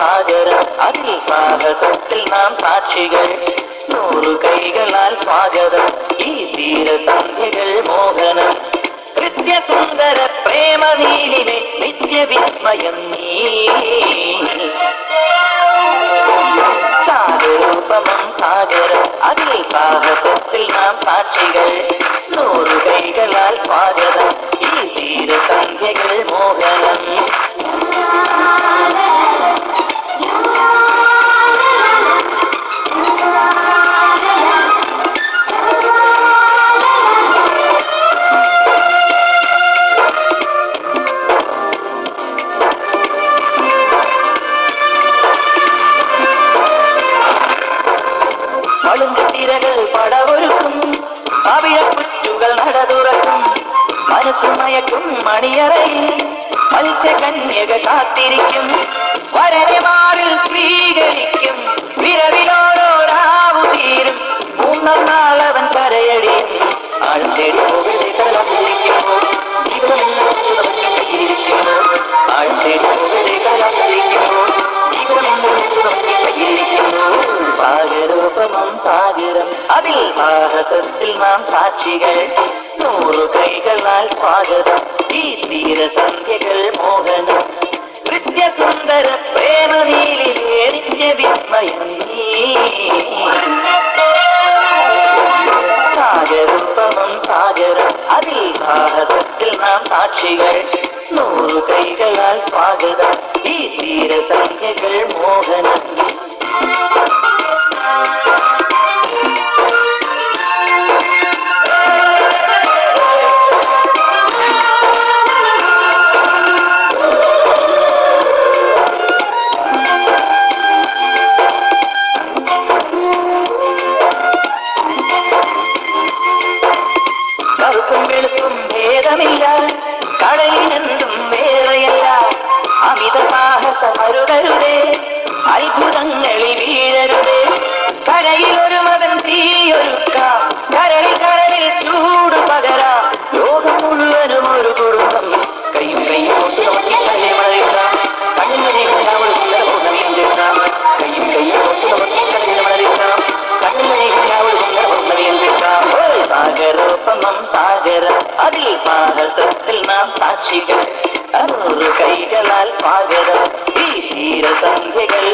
സാഗരം അതിൽ സാഹസത്തിൽ നാം സാക്ഷികൾ 100 കൈകളാൽ സ്വാഗതം ഈ തീരസന്ധ്യകൾ മോഹനം നിത്യസുന്ദര പ്രേമനീലിനെ നിത്യവിസ്മയം നീ സാഗരോപമം സാഗരം അതിൽ സാഹസത്തിൽ നാം സാക്ഷികൾ 100 കൈകളാൽ സ്വാഗതം ഈ തീരസന്ധ്യകൾ മോഹനം തിരകൾ പടവൊരുക്കും അവിഴക്കുറ്റുകൾ നടതുറക്കും മനസ്സുമയക്കും മണിയറയിൽ മത്സ്യകന്യക കാത്തിരിക്കും വരനെ മാറിൽ സ്വീകരിക്കും വിരവിലോരോ രാവു തീരും 3 നാളവൻ കരയടിയും ആഴ്ചേടി പോകലെ കലാത്തിരിക്കുമ്പോൾ കയ്യിലിരിക്കുമ്പോൾ ആഴ്ചേടി പോകലെ കലാത്തിരിക്കുമ്പോൾ സാഗരോപമം സാഗരം അതിൽ സാഹസത്തിൽ നാം സാക്ഷികൾ 100 കൈകളാൽ സ്വാഗതം ഈ തീരസന്ധ്യകൾ മോഹനം നിത്യസുന്ദര പ്രേമനീലിനെ നിത്യവിസ്മയം നീ സാഗരോപമം സാഗരം അതിൽ സാഹസത്തിൽ നാം സാക്ഷികൾ 100 കൈകളാൽ സ്വാഗതം ഈ തീരസന്ധ്യകൾ മോഹനം കറുപ്പും വെളുപ്പും ഭേദമില്ല കടലിനെന്തും വേറെയല്ല അമിത സാഹസമരുതരുതേ അത്ഭുതങ്ങളിൽ വീഴരുതേ കരയിലൊരു മകൻ തീയൊരുക്കാം കരളിൽ ചൂട് പകരാം ലോകം മുഴുവനും ഒരു കുടുംബം കയ്യും കയ്യോട്ട് നോക്കി കല്ലെ വളരുക കണ്ണിനെ അവൾ സുന്ദരപൂർണ്ണമീൻ ചേർക്കാം കയ്യും കയ്യോട്ട് നോക്കി കല്ലെ വളരുക കണ്ണിനെ അവൾ സുന്ദരപൂർണ്ണമീൻ ചേർക്കാം സാഗരോപമം സാഗരം അതിൽ സാഹസത്തിൽ നാം സാക്ഷികൾ 100 കൈകളാൽ സ്വാഗതം ഈ തീരസന്ധ്യകൾ